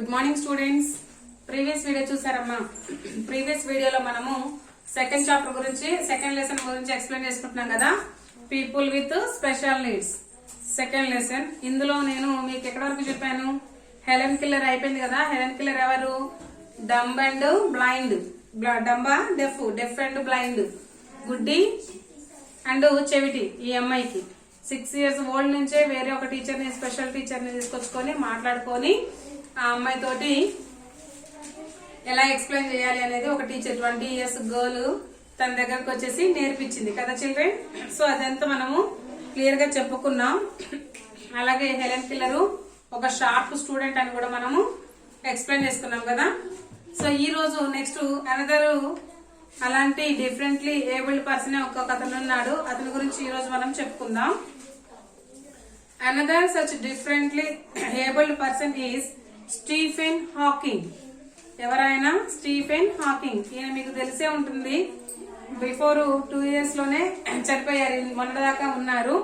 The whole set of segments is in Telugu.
Good morning students. Previous video చూసారమ్మా. ప్రీవియస్ వీడియోలో మనము సెకండ్ చాప్టర్ గురించి సెకండ్ లెసన్ గురించి ఎక్స్ప్లెయిన్ చేసుకుంటున్నాం కదా, people with special needs second lesson. ఇందులో నేను మీకు ఎక్కడి వరకు చెప్పాను, హెలెన్ కిల్లర్ అయిపోయింది కదా. హెలెన్ కిల్లర్ ఎవరు? Dumb and blind. డంబా డెఫ్ అండ్ బ్లైండ్, గుడ్డి అండ్ చెవిటి. ఈ అమ్మాయికి 6 years ఓల్డ్ నుంచే వేరే ఒక టీచర్ని, స్పెషల్ టీచర్ని తీసుకొచ్చుకొని మాట్లాడుకొని ఆ అమ్మాయి తోటి ఎలా ఎక్స్ప్లెయిన్ చేయాలి అనేది ఒక టీచర్ 20 years గర్ల్ తన దగ్గరకు వచ్చేసి నేర్పించింది కదా చిల్డ్రన్. సో అదంతా మనము క్లియర్ గా చెప్పుకున్నాం. అలాగే హెలెన్ కిల్లర్ ఒక షార్ప్ స్టూడెంట్ అని కూడా మనము ఎక్స్ప్లెయిన్ చేసుకున్నాం కదా. సో ఈ రోజు నెక్స్ట్ అనదర్ అలాంటి డిఫరెంట్లీ ఏబుల్డ్ పర్సన్ ఒక అతను ఉన్నాడు. అతని గురించి ఈ రోజు మనం చెప్పుకుందాం. Another such differently abled person is Stephen Hawking. ఎవరైనా? Stephen Hawking. ఈయన మీకు తెలిసే ఉంటుంది, బిఫోర్ 2 years లోనే చనిపోయారు, మొన్నటిదాకా ఉన్నారు.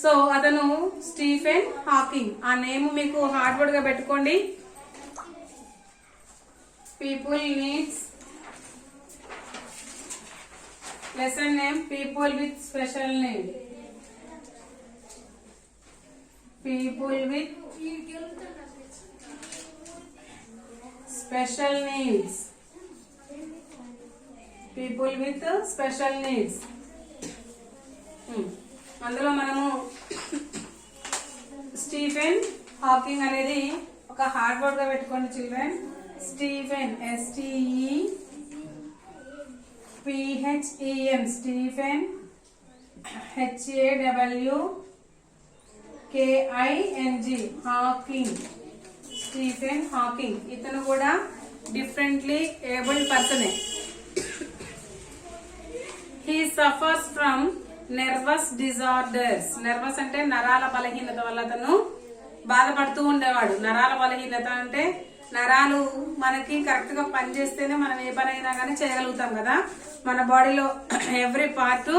సో అతను స్టీఫెన్ హాకింగ్. ఆ నేమ్ మీకు హార్డ్ వర్డ్ గా పెట్టుకోండి. People needs lesson name, people with special need. People with special needs. People with special needs. అందులో మనము స్టీఫెన్ హాకింగ్ అనేది ఒక హార్డ్ వర్డ్ గా పెట్టుకోండి children. Stephen STEPHEN Stephen HAWKING Hawking. Stephen Hawking. ఇతను కూడా డిఫరెంట్లీ ఏబుల్డ్ పర్సనే. He suffers from nervous disorders. Nervous అంటే నరాల బలహీనత వల్ల అతను బాధపడుతూ ఉండేవాడు. నరాల బలహీనత అంటే నరాలు మనకి కరెక్ట్ గా పనిచేస్తేనే మనం ఏ పని అయినా కానీ చేయగలుగుతాం కదా. మన బాడీలో ఎవ్రీ పార్ట్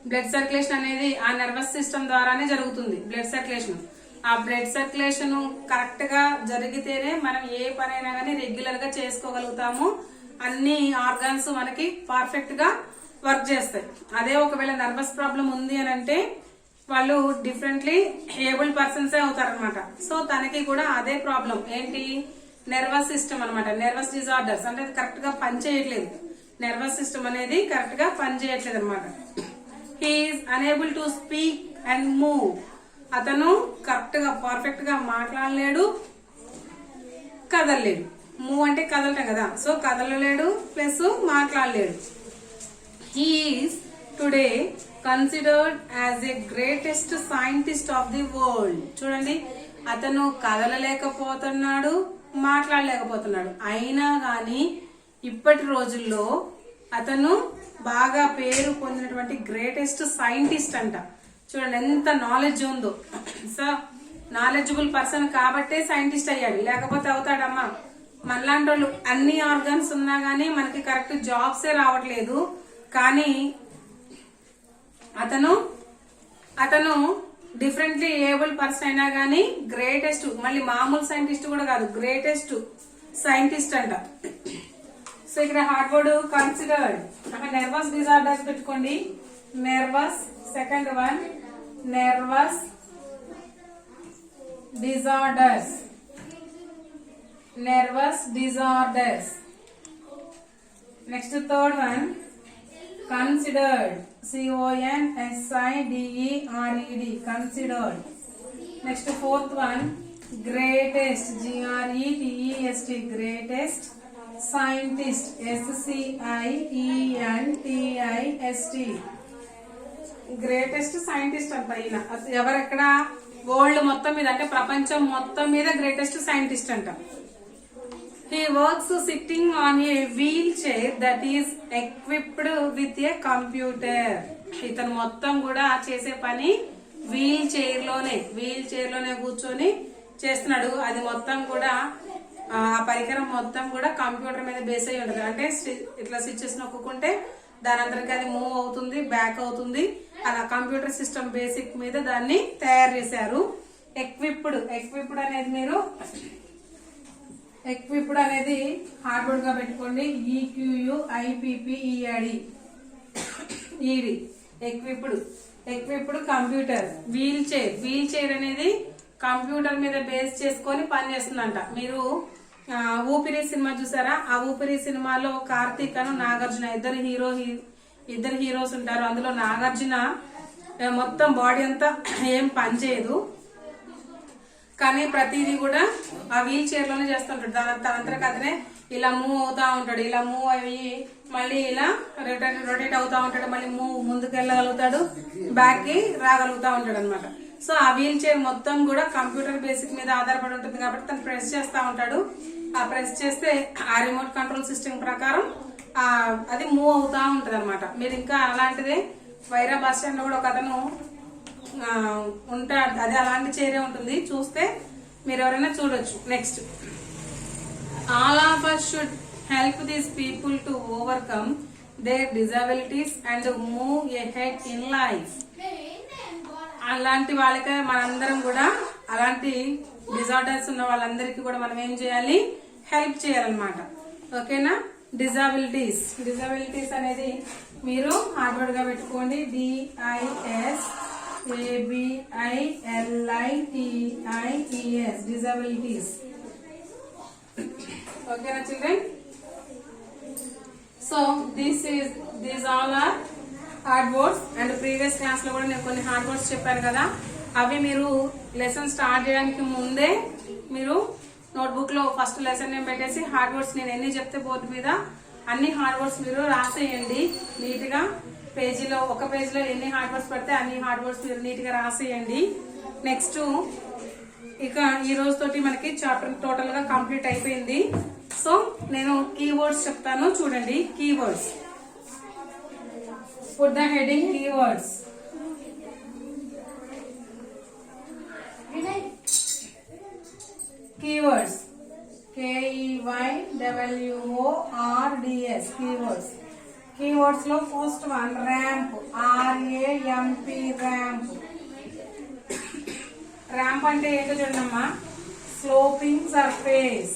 బ్లడ్ సర్క్యులేషన్ అనేది ఆ నర్వస్ సిస్టమ్ ద్వారానే జరుగుతుంది. బ్లడ్ సర్క్యులేషన్, ఆ బ్లడ్ సర్క్యులేషన్ కరెక్ట్ గా జరిగితేనే మనం ఏ పని అయినా కానీ రెగ్యులర్ గా చేసుకోగలుగుతాము. అన్ని ఆర్గాన్స్ మనకి పర్ఫెక్ట్ గా వర్క్ చేస్తాయి. అదే ఒకవేళ నర్వస్ ప్రాబ్లం ఉంది అని అంటే వాళ్ళు డిఫరెంట్లీ ఏబుల్డ్ పర్సన్స్ అవుతారనమాట. సో తనకి కూడా అదే ప్రాబ్లం ఏంటి, నర్వస్ సిస్టమ్ అనమాట. నర్వస్ డిజార్డర్స్ అంటే కరెక్ట్ గా పని చేయట్లేదు. నర్వస్ సిస్టమ్ అనేది కరెక్ట్ గా పని చేయట్లేదు అనమాట. He is unable to speak and move. అతను కరెక్ట్ గా పర్ఫెక్ట్ గా మాట్లాడలేడు, కదలలేడు. మూవ్ అంటే కదలటం కదా, సో కదలలేడు ప్లస్ మాట్లాడలేడు. He is today considered as a greatest scientist of the world. చూడండి, అతను కదలలేకపోతున్నాడు, మాట్లాడలేకపోతున్నాడు, అయినా గాని ఇప్పటి రోజుల్లో అతను బాగా పేరు పొందినటువంటి గ్రేటెస్ట్ సైంటిస్ట్ అంట. చూడండి ఎంత నాలెడ్జ్ ఉందో. సో నాలెడ్జబుల్ పర్సన్ కాబట్టే సైంటిస్ట్ అయ్యాడు, లేకపోతే అవుతాడమ్మా. మనలాంటి వాళ్ళు అన్ని ఆర్గన్స్ ఉన్నా గానీ మనకి కరెక్ట్ జాబ్సే రావట్లేదు. కానీ అతను డిఫరెంట్లీ ఏబుల్ పర్సన్ అయినా గానీ గ్రేటెస్ట్, మళ్ళీ మామూలు సైంటిస్ట్ కూడా కాదు, గ్రేటెస్ట్ సైంటిస్ట్ అంట. సో ఇక్కడ హార్డ్ వర్డ్ కన్సిడర్డ్. అక్కడ నర్వస్ డిజార్డర్స్ పెట్టుకోండి. Nervous, second one nervous disorders. Nervous disorders. Next third one considered, CONSIDERED considered. Next fourth one greatest, GRETEST greatest scientist, SCIENTIST greatest scientist అంట. ఈయన ఎవరెక్కడ వరల్డ్ మొత్తం మీద అంటే ప్రపంచం మొత్తం మీద గ్రేటెస్ట్ సైంటిస్ట్ అంట. He works sitting on a wheelchair that is equipped with a computer. ఇతను మొత్తం కూడా చేసే పని వీల్ చైర్ లోనే కూర్చొని చేస్తున్నాడు. అది మొత్తం కూడా ఆ పరికరం మొత్తం కూడా కంప్యూటర్ మీద బేస్ అయి ఉంటుంది. అంటే ఇట్లా స్విచెస్ నొక్కుంటే దాని అందరికి అది మూవ్ అవుతుంది, బ్యాక్ అవుతుంది. అలా కంప్యూటర్ సిస్టమ్ బేసిక్ మీద దాన్ని తయారు చేశారు. ఎక్విప్డ్ అనేది మీరు ఎక్విప్డ్ అనేది హార్డ్ వర్డ్ గా పెట్టుకోండి. EQUIPPED ఈడి ఎక్విప్డ్ కంప్యూటర్. వీల్ చైర్ అనేది కంప్యూటర్ మీద బేస్ చేసుకొని పనిచేస్తుందంట. మీరు ఊపిరి సినిమా చూసారా? ఆ ఊపిరి సినిమాలో కార్తీక్ అను నాగార్జున ఇద్దరు హీరోస్ ఉంటారు. అందులో నాగార్జున మొత్తం బాడీ అంతా ఏం పనిచేయదు, కానీ ప్రతిదీ కూడా ఆ వీల్ చైర్ లోనే చేస్తుంటాడు. తనంతరకు అతనే ఇలా మూవ్ అవుతా ఉంటాడు. ఇలా మూవ్ అయ్యి మళ్ళీ ఇలా రొటేట్ అవుతా ఉంటాడు. మళ్ళీ ముందుకు వెళ్ళగలుగుతాడు, బ్యాక్ కి రాగలుగుతా ఉంటాడు అనమాట. సో ఆ వీల్ చైర్ మొత్తం కూడా కంప్యూటర్ బేసిక్ మీద ఆధారపడి ఉంటుంది కాబట్టి తను ప్రెస్ చేస్తా ఉంటాడు. ఆ ప్రెస్ చేస్తే ఆ రిమోట్ కంట్రోల్ సిస్టమ్ ప్రకారం అది మూవ్ అవుతా ఉంటది అనమాట. మీరు ఇంకా అలాంటిదే వైరా బస్ స్టాండ్ లో కూడా ఒక అతను ఉంటాడు, అది అలాంటి చైరే ఉంటుంది. చూస్తే మీరు ఎవరైనా చూడొచ్చు. Next, all of us should help these people to overcome their disabilities and move ahead in life. అలాంటి వాళ్ళకే మనందరం కూడా, అలాంటి డిజార్డర్స్ ఉన్న వాళ్ళందరికీ కూడా మనం ఏం చేయాలి? హెల్ప్ చేయాలన్నమాట. ఓకేనా? డిజాబిలిటీస్ అనేది మీరు హార్డ్వర్డ్ గా పెట్టుకోండి. DISABILITIES disabilities. ఓకేనా children? So these all are hard words. And previous class లో కూడా నేను కొన్ని హార్డ్ వర్డ్స్ చెప్పాను కదా, అవి మీరు లెసన్ స్టార్ట్ చేయడానికి ముందే మీరు నోట్బుక్ లో ఫస్ట్ లెసన్ నేమ్ పెట్టేసి హార్డ్ వర్డ్స్ నేను ఎన్ని చెప్తే బోర్డు మీద అన్ని హార్డ్ వర్డ్స్ మీరు రాసేయండి నీట్ గా. పేజీలో ఒక పేజీలో ఎన్ని హార్డ్ వర్డ్స్ పడితే అన్ని హార్డ్ వర్డ్స్ మీరు నీట్ గా రాసేయండి. నెక్స్ట్, ఇక ఈ రోజు తోటి మనకి చాప్టర్ టోటల్ గా కంప్లీట్ అయిపోయింది. సో నేను కీవర్డ్స్ చెప్తాను, చూడండి. Keywords, put the heading keywords. Keywords, KEYWORDS keywords లో first one ramp, RAMP ramp అంటే ఏంటో చూడమ్మా. స్లోపింగ్ సర్ఫేస్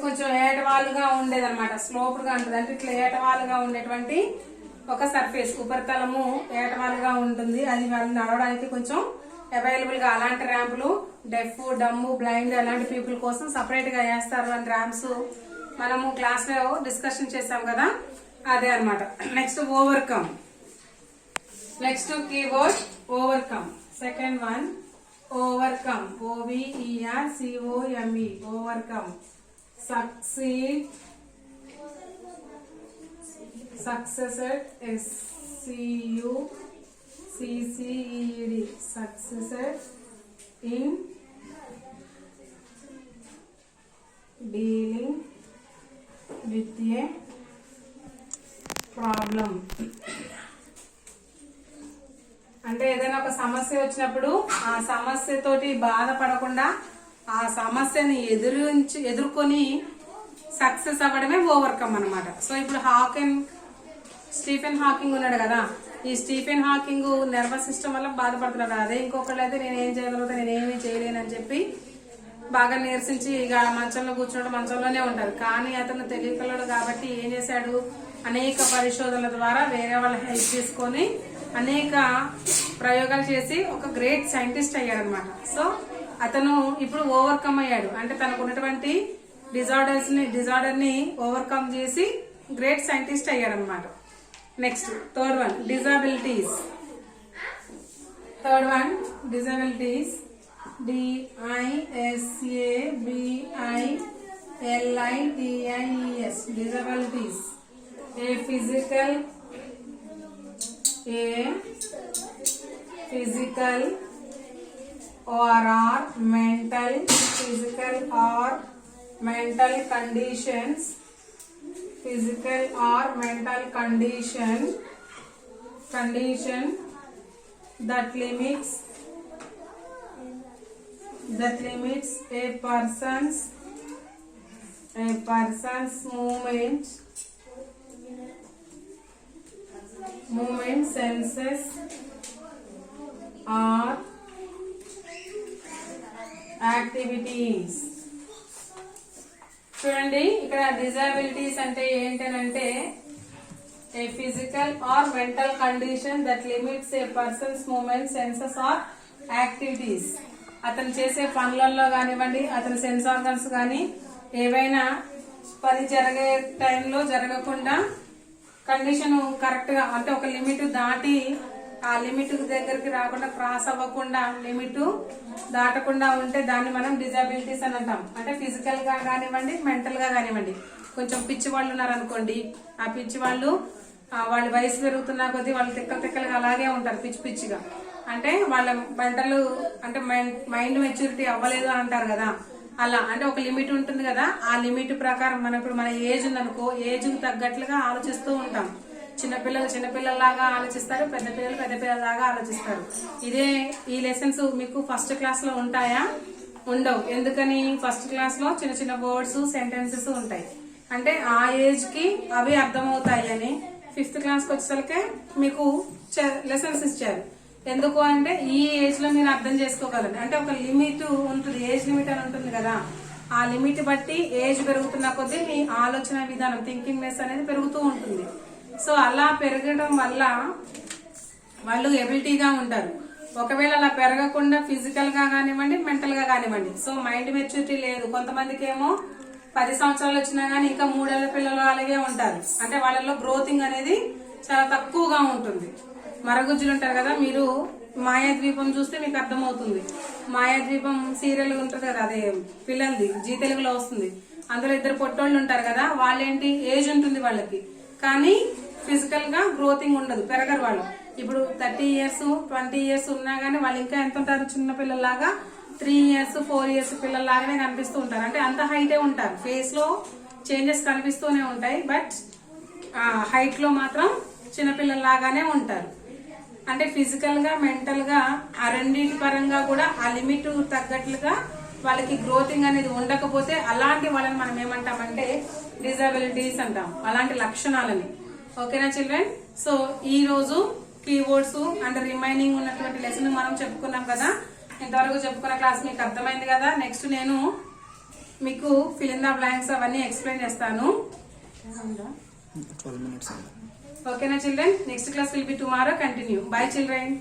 కొంచెం ఏటవాలుగా ఉండేది అనమాట. స్లోప్డ్ గా ఉంటుంది అంటే ఇట్లా ఏటవాలుగా ఉండేటువంటి ఒక సర్ఫేస్, ఉపరితలము ఏటవాలుగా ఉంటుంది. అది వాళ్ళు నడవడానికి కొంచెం అవైలబుల్ గా. అలాంటి ర్యాంపులు డెఫ్, డమ్ము, బ్లైండ్ అలాంటి పీపుల్ కోసం సపరేట్ గా వేస్తారు అని ర్యాంప్స్ మనము క్లాస్ లో డిస్కషన్ చేసాం కదా, అదే అనమాట. Next, overcome. Next keyword overcome. Second one overcome, OVERCOME overcome. Succeed, successor, SCUCCED successor in dealing with a problem. అంటే ఏదైనా ఒక సమస్య వచ్చినప్పుడు ఆ సమస్యతోటి బాధపడకుండా ఆ సమస్యని ఎదుర్కొని సక్సెస్ అవ్వడమే ఓవర్కమ్ అన్నమాట. సో ఇప్పుడు స్టీఫెన్ హాకింగ్ ఉన్నాడు కదా, ఈ స్టీఫెన్ హాకింగ్ నర్వస్ సిస్టమ్ వల్ల బాధపడుతున్నాడు. అదే ఇంకొకళ్ళు అయితే నేనేం చేయగలుగుతా, నేనేమీ చేయలేనని చెప్పి బాగా నీరసించి ఇక మంచంలో కూర్చున్నాడు, మంచంలోనే ఉంటారు. కానీ అతను తెలియకలడు కాబట్టి ఏం చేశాడు, అనేక పరిశోధనల ద్వారా వేరే వాళ్ళ హెల్ప్ తీసుకొని అనేక ప్రయోగాలు చేసి ఒక గ్రేట్ సైంటిస్ట్ అయ్యాడు అనమాట. సో అతను ఇప్పుడు ఓవర్కమ్ అయ్యాడు, అంటే తనకు ఉన్నటువంటి డిజార్డర్ ని ఓవర్కమ్ చేసి గ్రేట్ సైంటిస్ట్ అయ్యాడు అనమాట. Next, third one disabilities. DISABILITIES disabilities. A physical or mental conditions, condition that limits a person's movement, senses, or activities. చూడండి ఇక్కడ డిజబిలిటీస్ అంటే ఏంటంటే a physical or mental condition that limits a person's movement senses or activities. అతను చేసే పనులలో కానివ్వండి, అతని సెన్స్ ఆర్గన్స్ కానీ ఏవైనా పని జరిగే టైంలో జరగకుండా కండిషన్ కరెక్ట్ గా అంటే ఒక లిమిట్ దాటి ఆ లిమిట్ దగ్గరికి రాకుండా క్రాస్ అవ్వకుండా లిమిట్ దాటకుండా ఉంటే దాన్ని మనం డిజబిలిటీస్ అని అంటాం. అంటే ఫిజికల్ గా కానివ్వండి, మెంటల్ గా కానివ్వండి. కొంచెం పిచ్చి వాళ్ళు ఉన్నారనుకోండి, ఆ పిచ్చి వాళ్ళు వాళ్ళ వయసు పెరుగుతున్నా కొద్దీ వాళ్ళు తిక్కలుగా అలాగే ఉంటారు పిచ్చి పిచ్చిగా. అంటే వాళ్ళ మెంటల్ అంటే మైండ్ మెచ్యూరిటీ అవ్వలేదు అని అంటారు కదా, అలా. అంటే ఒక లిమిట్ ఉంటుంది కదా, ఆ లిమిట్ ప్రకారం మనం ఇప్పుడు మన ఏజ్ ఉందనుకో, ఏజ్ కు తగ్గట్లుగా ఆలోచిస్తూ ఉంటాం. చిన్నపిల్లలు చిన్నపిల్లలాగా ఆలోచిస్తారు, పెద్ద పిల్లలు పెద్ద పిల్లలాగా ఆలోచిస్తారు. ఇదే ఈ లెసన్స్ మీకు ఫస్ట్ క్లాస్ లో ఉంటాయా? ఉండవు. ఎందుకని? ఫస్ట్ క్లాస్ లో చిన్న చిన్న వర్డ్స్ సెంటెన్సెస్ ఉంటాయి. అంటే ఆ ఏజ్ కి అవి అర్థమవుతాయి అని 5th క్లాస్ కి వచ్చేసరికి మీకు లెసన్స్ ఇచ్చారు. ఎందుకు అంటే ఈ ఏజ్ లో మీరు అర్థం చేసుకోగలరు. అంటే ఒక లిమిట్ ఉంటుంది, ఏజ్ లిమిట్ అని ఉంటుంది కదా, ఆ లిమిట్ బట్టి ఏజ్ పెరుగుతున్న కొద్దీ మీ ఆలోచన విధానం థింకింగ్నెస్ అనేది పెరుగుతూ ఉంటుంది. సో అలా పెరగడం వల్ల వాళ్ళు ఎబిలిటీగా ఉంటారు. ఒకవేళ అలా పెరగకుండా ఫిజికల్ గా కానివ్వండి, మెంటల్ గా కానివ్వండి, సో మైండ్ మెచ్యూరిటీ లేదు. కొంతమందికి ఏమో 10 సంవత్సరాలు వచ్చినా గానీ ఇంకా 3 ఏళ్ల పిల్లలు అలాగే ఉంటారు. అంటే వాళ్ళలో గ్రోతింగ్ అనేది చాలా తక్కువగా ఉంటుంది. మరగుజ్జులు ఉంటారు కదా, మీరు మాయాద్వీపం చూస్తే మీకు అర్థమవుతుంది. మాయాద్వీపం సీరియల్ ఉంటుంది కదా, అదే పిల్లలది, జీ తెలుగులో వస్తుంది. అందులో 2 పొట్టోళ్ళు ఉంటారు కదా, వాళ్ళేంటి ఏజ్ ఉంటుంది వాళ్ళకి, కానీ ఫిజికల్ గా గ్రోతింగ్ ఉండదు, పెరగరు వాళ్ళు. ఇప్పుడు 30 ఇయర్స్ 20 ఇయర్స్ ఉన్నా గానీ వాళ్ళు ఇంకా ఎంత ఉంటారు, చిన్న పిల్లల్లాగా 3 ఇయర్స్ 4 ఇయర్స్ పిల్లల్లాగానే కనిపిస్తూ ఉంటారు. అంటే అంత హైటే ఉంటారు. ఫేస్ లో చేంజెస్ కనిపిస్తూనే ఉంటాయి, బట్ హైట్ లో మాత్రం చిన్నపిల్లల్లాగానే ఉంటారు. అంటే ఫిజికల్ గా మెంటల్ గా ఆ రెండింటి పరంగా కూడా ఆ లిమిట్ తగ్గట్లుగా వాళ్ళకి గ్రోతింగ్ అనేది ఉండకపోతే అలాంటి వాళ్ళని మనం ఏమంటామంటే డిజబిలిటీస్ అంటాం, అలాంటి లక్షణాలని. ఓకేనా చిల్డ్రన్? సో ఈ రోజు కీవర్డ్స్ అండ్ రిమైనింగ్ ఉన్నటువంటి లెసన్ మనం చెప్పుకున్నాం కదా. ఇంతవరకు చెప్పుకున్న క్లాస్ మీకు అర్థమైంది కదా. నెక్స్ట్ నేను మీకు ఫిల్ ఇన్ ద బ్లాంక్స్ అవన్నీ ఎక్స్ప్లెయిన్ చేస్తాను. ఓకేనా children? Next class will be tomorrow. Continue. By children.